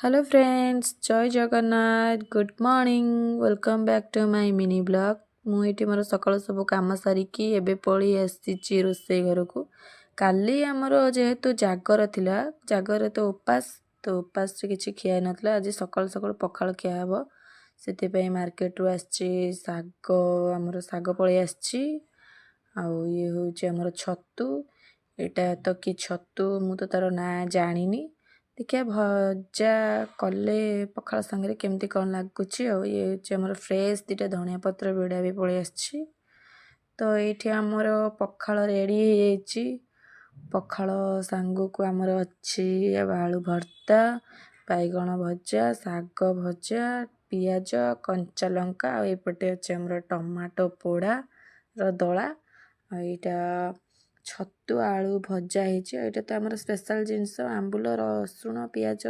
hello friends Jai Jagannath good morning welcome back to my mini blog मुझे मोर सकाल सब कम सारिकी एबे पड़ी आसी रोषे घर को काली आमर जेहेतु जागर थिला जागर तो उपास किसी खिया नाला आज सकाल सकाल पखाल खिया हे से मार्केट रू आग आमर साग पलि आसी ये हूँ छतु यहाँ तो कि छतु मु तो तार ना जानी देखिए भजा कले पखाल सांगे केमती कौन लगुच ये हूँ फ्रेश दीटा धनिया पत्र बिड़ा भी पलि आसी तो ये आमर पखाल रेडी पखाल सांग को आमर अच्छी आलू भर्ता बैगण भजा साग भजा पियाज कंचा लंका आउटे अच्छे आमर टमाटो पोड़ा दला यहाँ छतु आलू भजा होता तो आमर स्पेशल जिनस आंबुल रसुण पियाज